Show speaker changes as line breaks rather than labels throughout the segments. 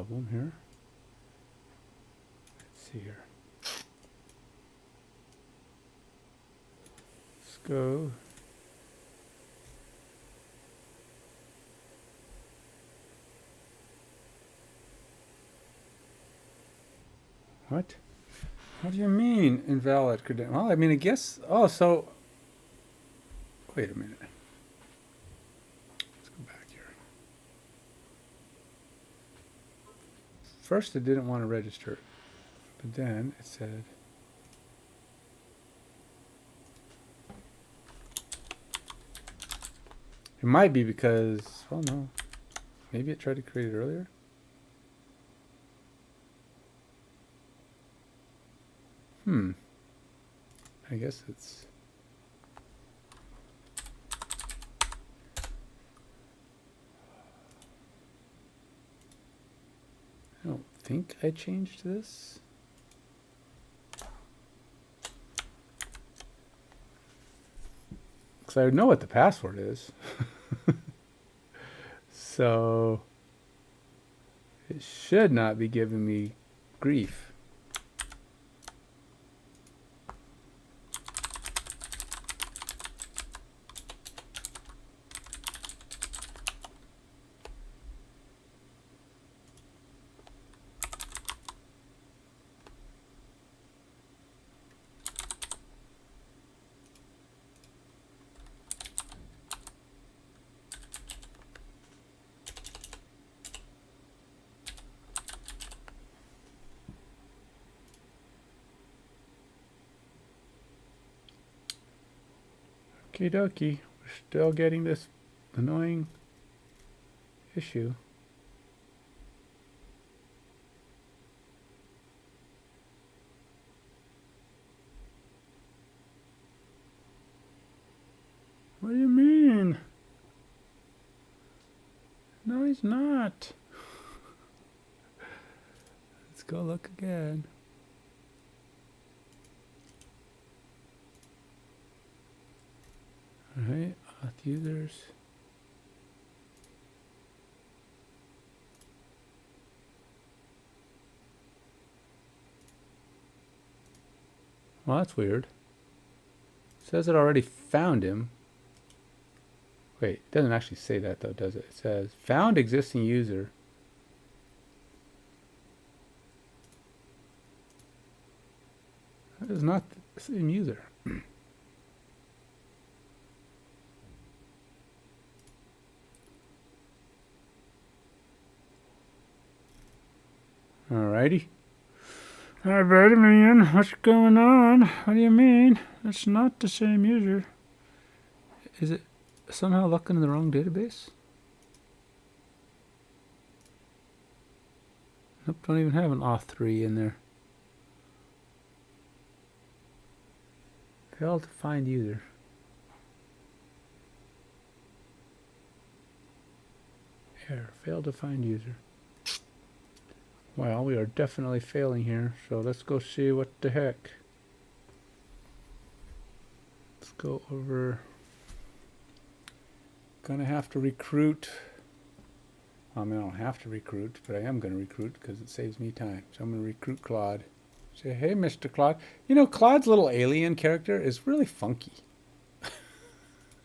problem here. Let's see here. Let's go. What? What do you mean invalid credential? Well, I mean, I guess. Oh, so. Wait a minute. Let's go back here. First, it didn't want to register, but then it said. It might be because. Well, no. Maybe it tried to create it earlier. I guess it's. I don't think I changed this. Because I would know what the password is. So it should not be giving me grief. Okie dokie, we're still getting this annoying issue. What do you mean? No, he's not. Let's go look again. All right, auth users. Well, that's weird. It says it already found him. Wait, it doesn't actually say that though, does it? It says found existing user. That is not the same user. Alrighty. Alright, man, what's going on? What do you mean? That's not the same user. Is it somehow looking in the wrong database? Nope, don't even have an auth3 in there. Failed to find user. Error, failed to find user. Well, we are definitely failing here, so let's go see what the heck. Let's go over. Gonna have to recruit. I mean, I don't have to recruit, but I am gonna recruit because it saves me time. So I'm gonna recruit Claude. Say, hey, Mr. Claude. You know, Claude's little alien character is really funky.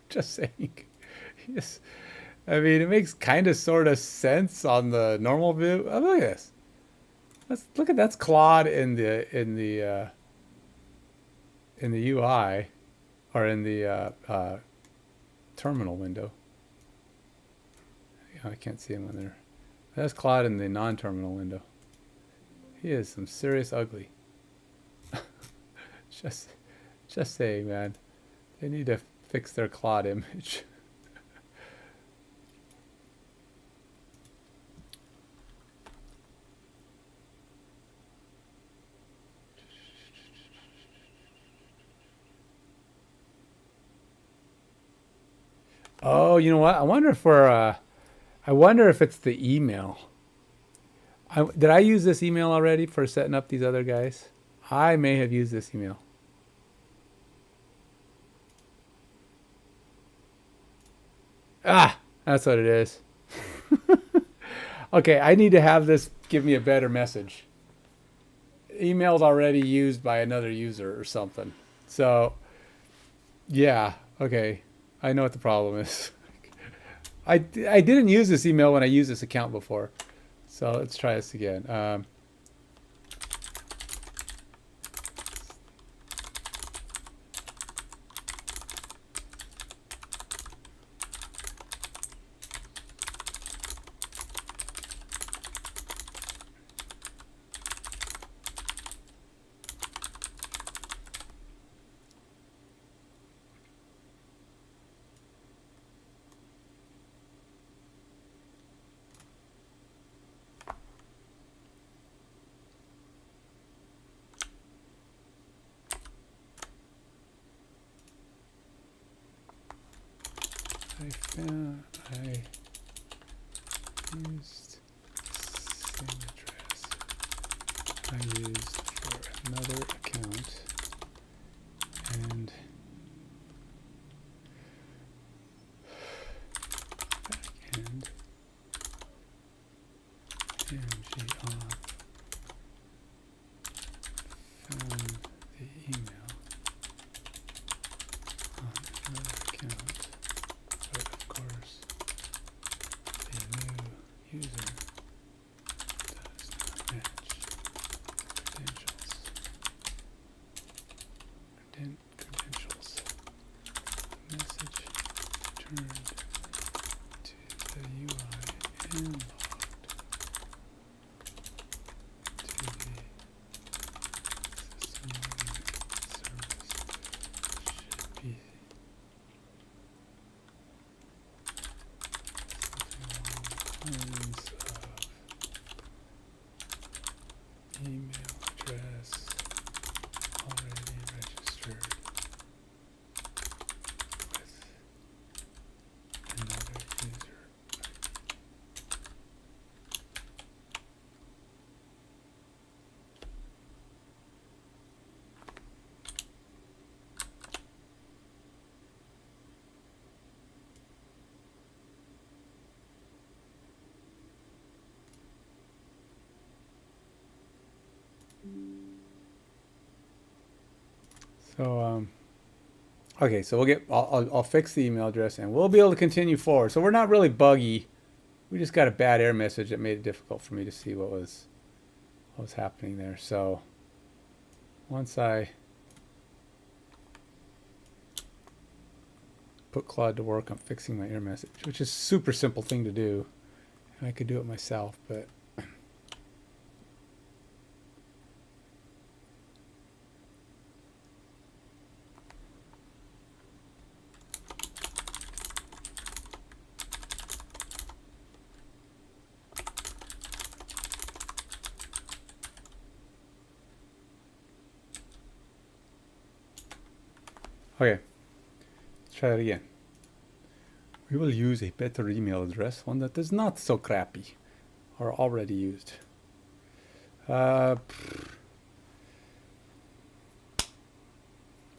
Just saying. Yes. I mean, it makes kind of sort of sense on the normal view. Oh, look at this. Look at that's Claude in the UI or in the terminal window. I can't see him on there. That's Claude in the non-terminal window. He is some serious ugly. just saying, man. They need to fix their Claude image. Oh, you know what? I wonder if we're. I wonder if it's the email. Did I use this email already for setting up these other guys? I may have used this email. Ah, that's what it is. Okay, I need to have this give me a better message. Email's already used by another user or something. So, yeah, okay. I know what the problem is. I didn't use this email when I used this account before. So let's try this again. I used same address I used for another account and backend mg off found the email on another account, but of course the new user does not match credentials. Message returned to the UI and logged to the system login service should be something along the lines of email address already registered with another user. So, okay, so I'll fix the email address and we'll be able to continue forward. So we're not really buggy. We just got a bad error message that made it difficult for me to see what was happening there. So once I put Claude to work on fixing my error message, which is a super simple thing to do, and I could do it myself, but okay, let's try it again. We will use a better email address, one that is not so crappy or already used.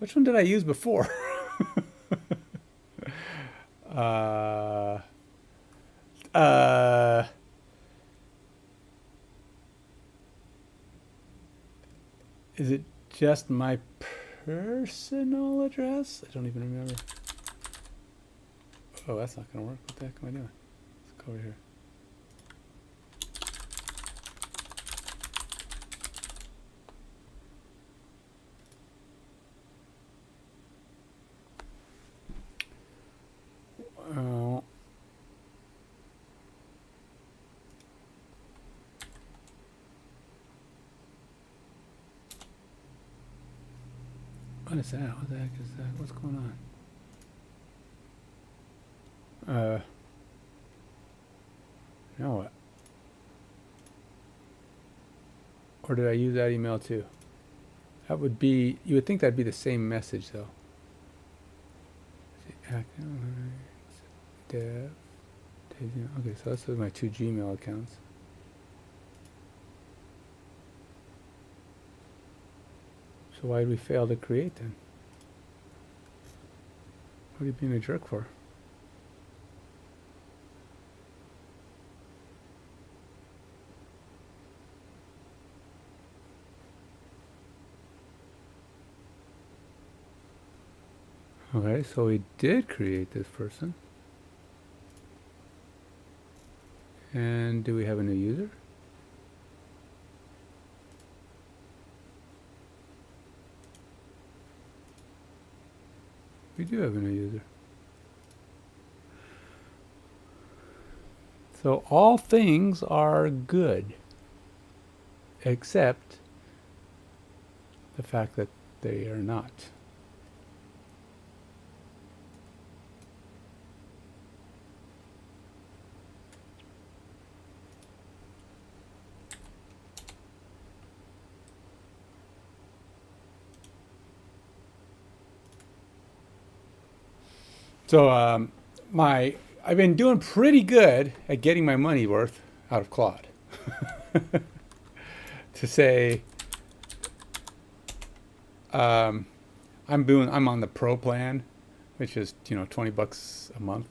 Which one did I use before? Is it just my personal address? I don't even remember. Oh, that's not going to work. What the heck am I doing? Let's go over here. What is that? What the heck is that? What's going on? You know what? Or did I use that email too? That would be, you would think that'd be the same message though. Dev. Okay, so that's my two Gmail accounts. So why did we fail to create then? What are you being a jerk for? Okay, so we did create this person. And do we have a new user? We do have a new user. So all things are good, except the fact that they are not. So I've been doing pretty good at getting my money worth out of Claude. To say, I'm on the pro plan, which is, you know, $20 a month,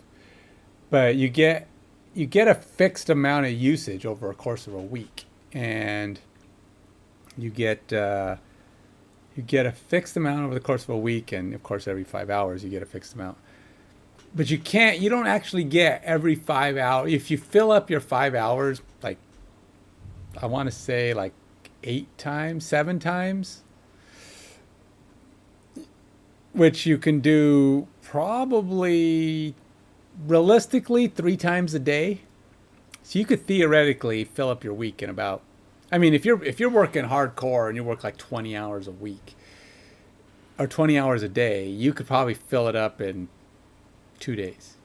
but you get a fixed amount of usage over a course of a week, and you get a fixed amount over the course of a week, and of course every 5 hours you get a fixed amount. But you don't actually get every 5 hours. If you fill up your 5 hours, like, I want to say like 8 times, 7 times, which you can do probably realistically 3 times a day. So you could theoretically fill up your week in about, I mean, if you're working hardcore and you work like 20 hours a week or 20 hours a day, you could probably fill it up in 2 days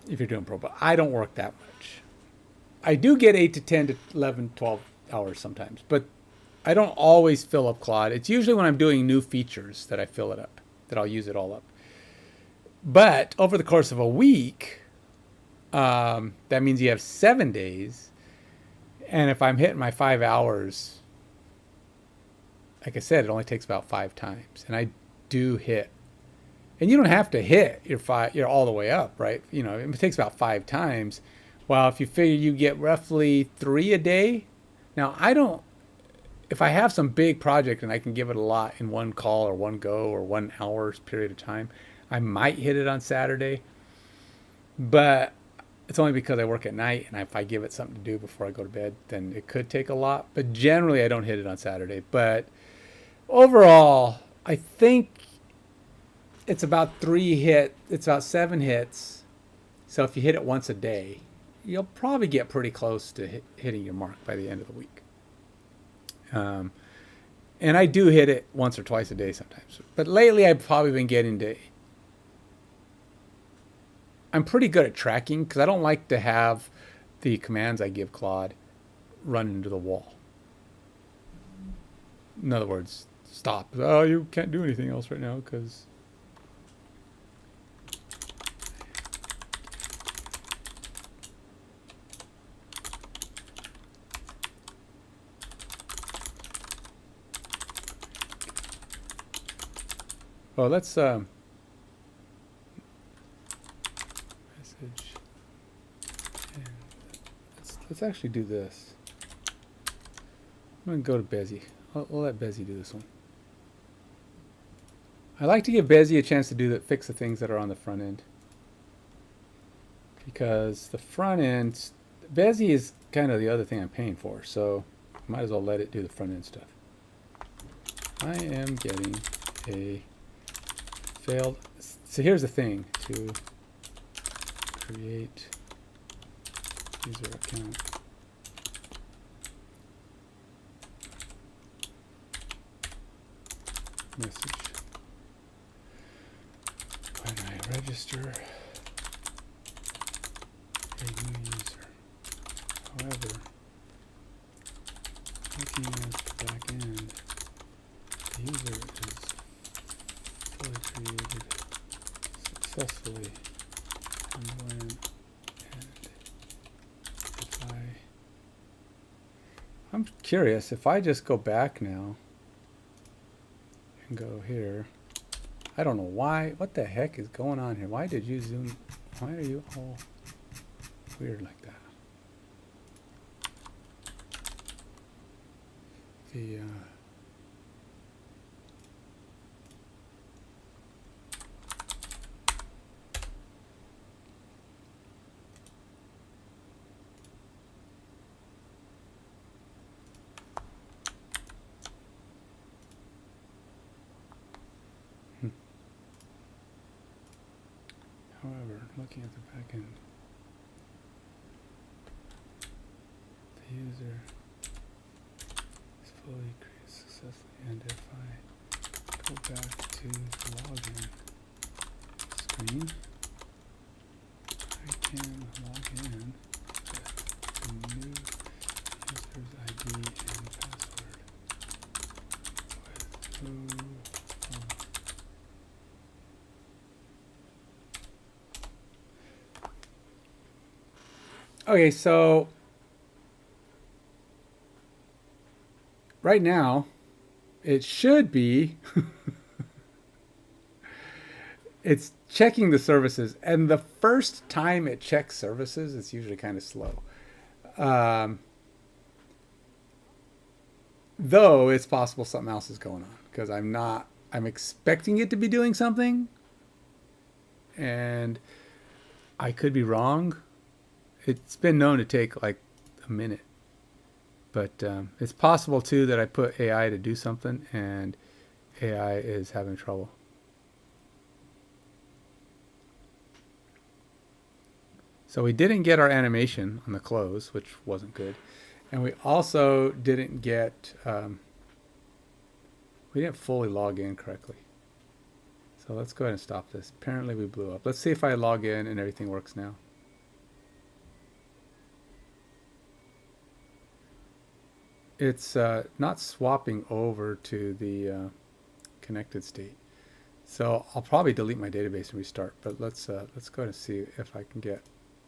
if you're doing pro. But I don't work that much. I do get 8 to 10 to 11, 12 hours sometimes, but I don't always fill up Claude. It's usually when I'm doing new features that I fill it up, that I'll use it all up. But over the course of a week, that means you have 7 days. And if I'm hitting my 5 hours, like I said, it only takes about 5 times. And I do hit. And you don't have to hit your all the way up, right? You know, it takes about 5 times. Well, if you figure you get roughly 3 a day. Now, if I have some big project and I can give it a lot in one call or one go or 1 hour's period of time, I might hit it on Saturday. But it's only because I work at night, and if I give it something to do before I go to bed, then it could take a lot. But generally, I don't hit it on Saturday. But overall, I think it's about 7 hits. So if you hit it once a day, you'll probably get pretty close to hitting your mark by the end of the week. And I do hit it once or twice a day sometimes. But lately, I've probably been getting to... I'm pretty good at tracking because I don't like to have the commands I give Claude run into the wall. In other words, stop. Oh, you can't do anything else right now because... Well, let's message. And let's actually do this. I'm gonna go to Bezzy. We'll let Bezzy do this one. I like to give Bezzy a chance to fix the things that are on the front end, because the front end, Bezzy is kind of the other thing I'm paying for, so might as well let it do the front end stuff. I am getting a failed. So here's the thing: to create user account. Message. When I register a new user. However, looking at the back end, the user is fully created successfully. And if I'm curious, if I just go back now and go here, I don't know why, what the heck is going on here? Why did you zoom? Why are you all weird like that? The looking at the back end. The user is fully created successfully, and if I go back to the login screen, I can log in with the new user's ID and password with okay, so right now it should be it's checking the services, and the first time it checks services, it's usually kind of slow. Though it's possible something else is going on, because I'm expecting it to be doing something, and I could be wrong. It's been known to take like a minute, but it's possible too that I put AI to do something and AI is having trouble. So we didn't get our animation on the close, which wasn't good. And we also didn't get, we didn't fully log in correctly. So let's go ahead and stop this. Apparently we blew up. Let's see if I log in and everything works now. It's not swapping over to the connected state. So I'll probably delete my database and restart, but let's go ahead and see if I can get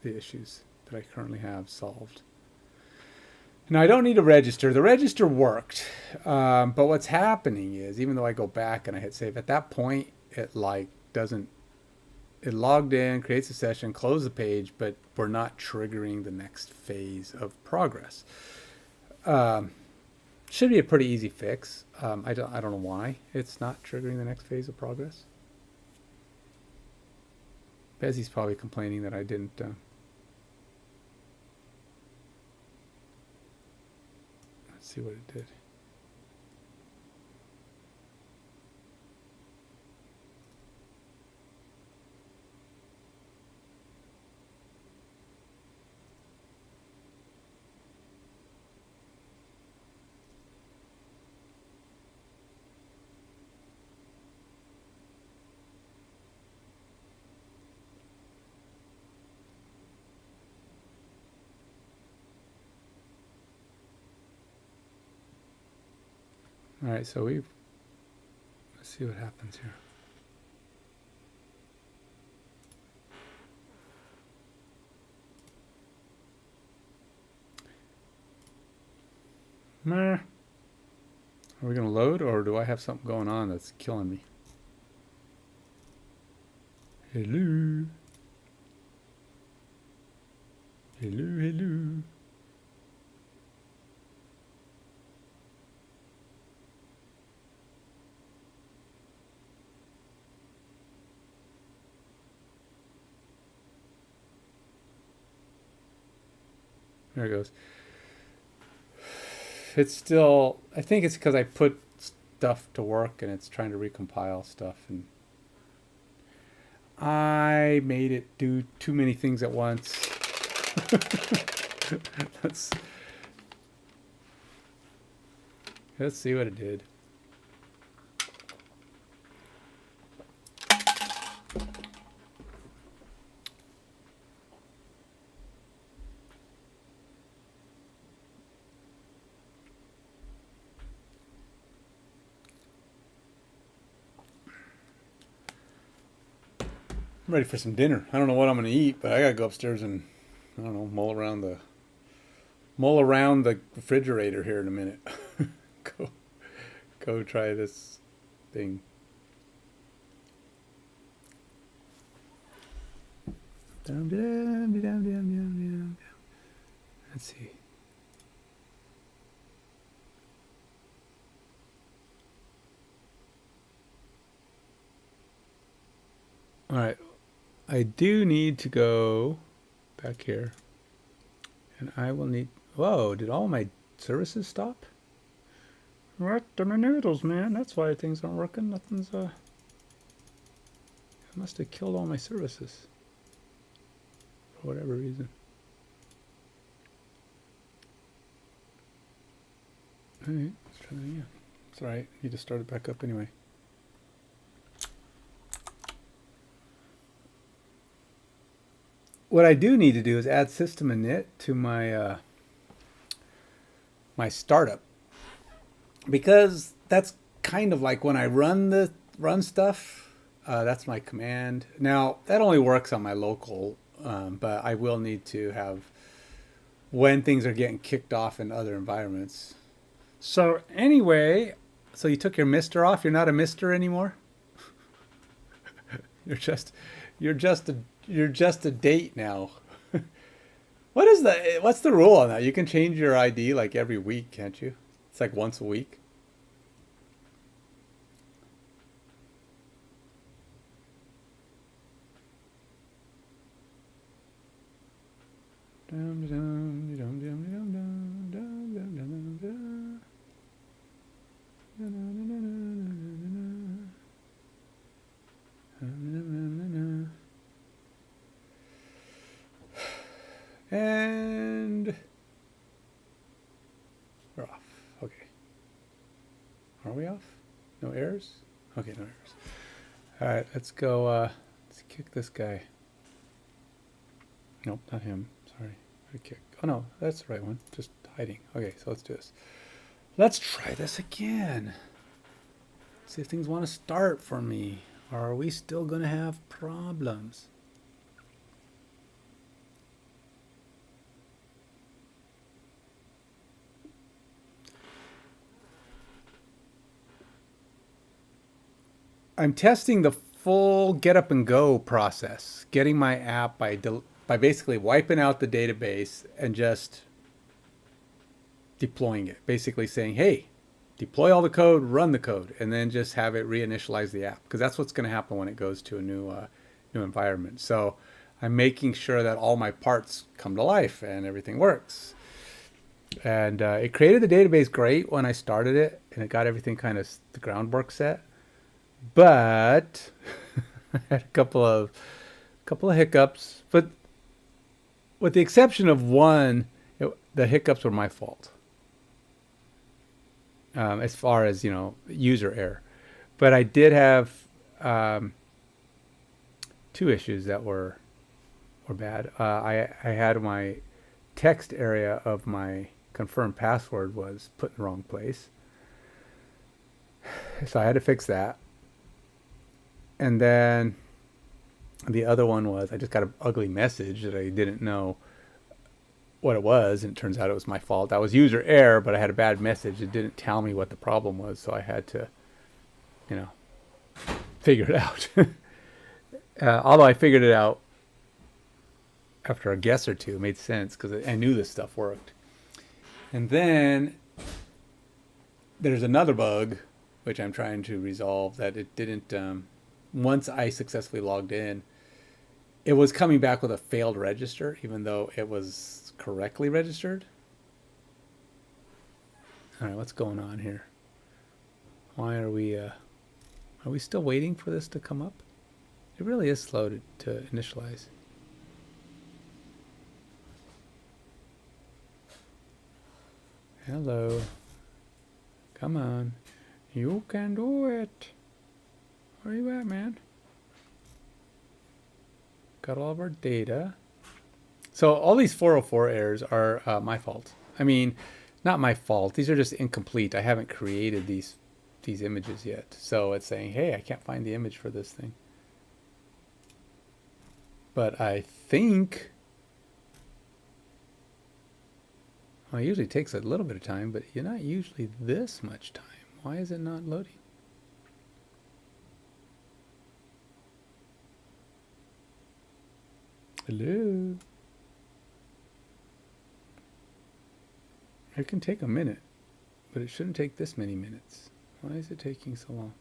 the issues that I currently have solved. Now I don't need to register. The register worked, but what's happening is, even though I go back and I hit save, at that point it like doesn't. It logged in, creates a session, close the page, but we're not triggering the next phase of progress. Should be a pretty easy fix. I don't know why it's not triggering the next phase of progress. Bezzy's probably complaining that I didn't. Let's see what it did. All right, so let's see what happens here. Are we going to load, or do I have something going on that's killing me? Hello. Hello, hello. There it goes. It's still, I think it's because I put stuff to work and it's trying to recompile stuff, and I made it do too many things at once. Let's see what it did. I'm ready for some dinner. I don't know what I'm going to eat, but I got to go upstairs and, I don't know, mull around the refrigerator here in a minute. Go try this thing. Let's see. All right. I do need to go back here, and I will need, whoa, did all my services stop? What the noodles, man? That's why things aren't working. Nothing's, I must have killed all my services. for whatever reason. All right, let's try that again. It's all right. Need to start it back up anyway. What I do need to do is add system init to my my startup, because that's kind of like when I run stuff. That's my command. Now that only works on my local, but I will need to have when things are getting kicked off in other environments. So anyway, so you took your Mister off. You're not a Mister anymore. you're just a date now. What's the rule on that? You can change your ID like every week, can't you? It's like once a week. And we're off. Okay. Are we off? No errors? Okay, no errors. All right, let's go. Let's kick this guy. Nope, not him. Sorry. I kick. Oh no, that's the right one. Just hiding. Okay, so let's do this. Let's try this again. See if things want to start for me. Or are we still going to have problems? I'm testing the full get up and go process, getting my app by basically wiping out the database and just deploying it. Basically saying, hey, deploy all the code, run the code, and then just have it reinitialize the app, because that's what's going to happen when it goes to a new environment. So I'm making sure that all my parts come to life and everything works. And it created the database great when I started it, and it got everything kind of the groundwork set. But I had a couple of hiccups. But with the exception of one, the hiccups were my fault. As far as, user error. But I did have two issues that were bad. I had my text area of my confirmed password was put in the wrong place. So I had to fix that. And then the other one was I just got an ugly message that I didn't know what it was, and it turns out it was my fault. That was user error, but I had a bad message. It didn't tell me what the problem was, so I had to, figure it out. Although I figured it out after a guess or two. It made sense because I knew this stuff worked. And then there's another bug, which I'm trying to resolve, that it didn't... once I successfully logged in, it was coming back with a failed register, even though it was correctly registered. All right, what's going on here? Why are we still waiting for this to come up? It really is slow to initialize. Hello. Come on. You can do it. Where are you at, man? Got all of our data. So all these 404 errors are my fault. I mean, not my fault. These are just incomplete. I haven't created these images yet. So it's saying, hey, I can't find the image for this thing. But I think... Well, it usually takes a little bit of time, but not usually this much time. Why is it not loading? Hello? It can take a minute, but it shouldn't take this many minutes. Why is it taking so long?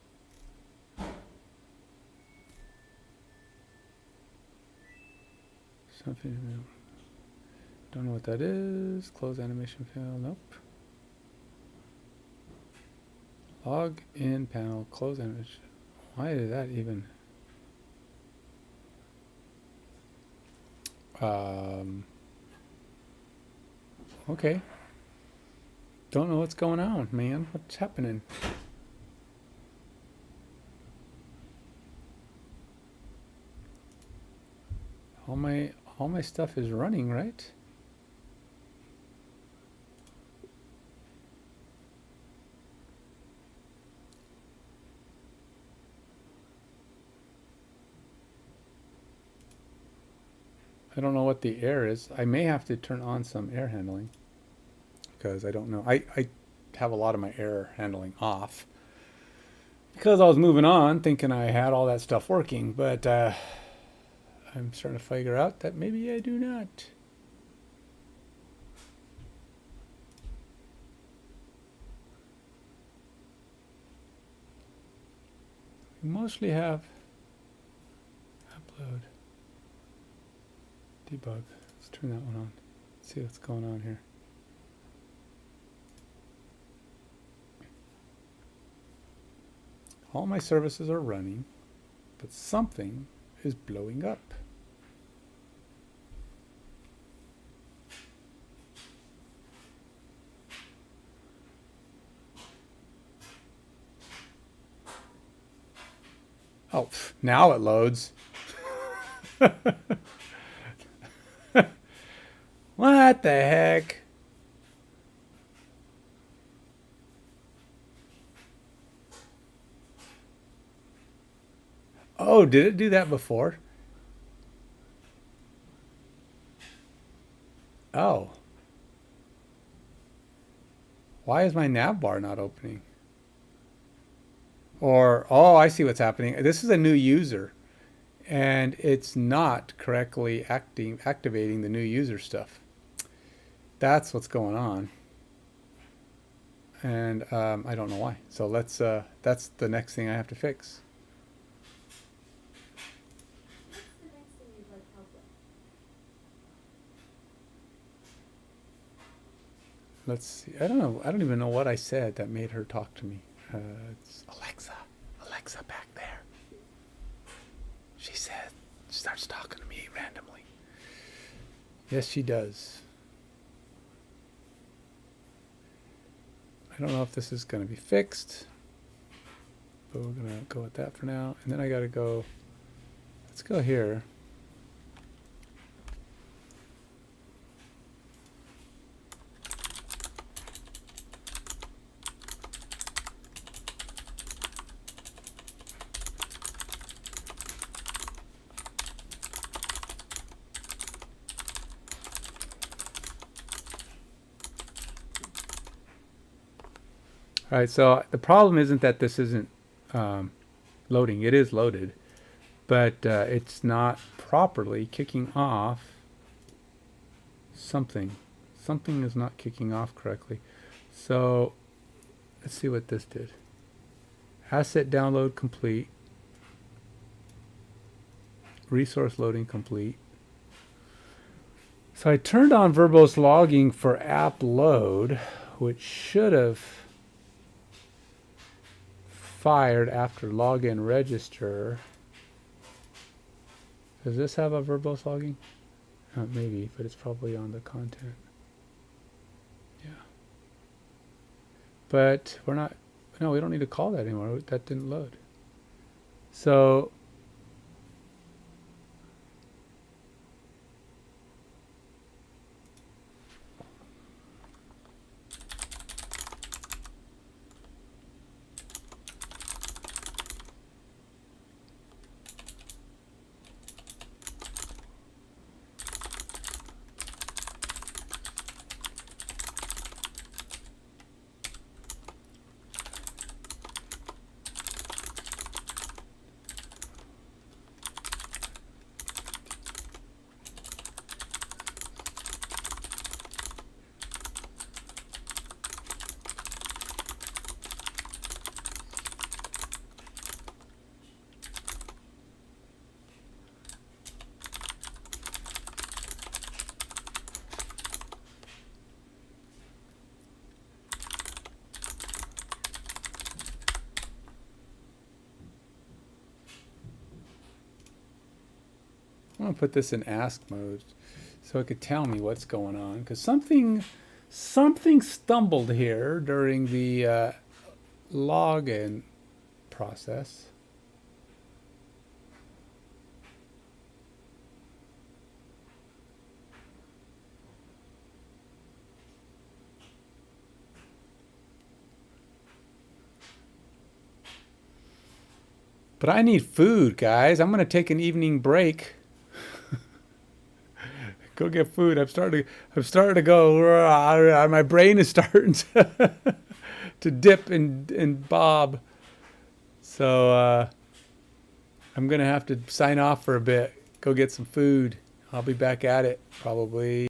Something... Don't know what that is. Close animation file. Nope. Log in panel. Close animation. Why did that even... Okay. Don't know what's going on, man. What's happening? All my stuff is running, right? I don't know what the air is. I may have to turn on some air handling because I don't know. I have a lot of my air handling off because I was moving on thinking I had all that stuff working, but I'm starting to figure out that maybe I do not. We mostly have upload, debug. Let's turn that one on. Let's see what's going on here. All my services are running, but something is blowing up. Oh, now it loads. What the heck? Oh, did it do that before? Oh. Why is my nav bar not opening? Or, oh, I see what's happening. This is a new user, and it's not correctly activating the new user stuff. That's what's going on. And I don't know why. So let's, that's the next thing I have to fix. Let's see. I don't know. I don't even know what I said that made her talk to me. It's Alexa. Alexa back there. She said, starts talking to me randomly. Yes, she does. I don't know if this is going to be fixed, but we're going to go with that for now. And then I got to go, let's go here. All right, so the problem isn't that this isn't loading. It is loaded, but it's not properly kicking off something. Something is not kicking off correctly. So let's see what this did. Asset download complete. Resource loading complete. So I turned on verbose logging for app load, which should have fired after login register. Does this have a verbose logging? Maybe, but it's probably on the content. Yeah. But we're not, no, we don't need to call that anymore. That didn't load. So I'm going to put this in ask mode. so it could tell me what's going on, because something stumbled here during the login process. But I need food, guys. I'm gonna take an evening break. Go get food. I'm starting to go. My brain is starting to dip and bob. So I'm gonna have to sign off for a bit. Go get some food. I'll be back at it probably.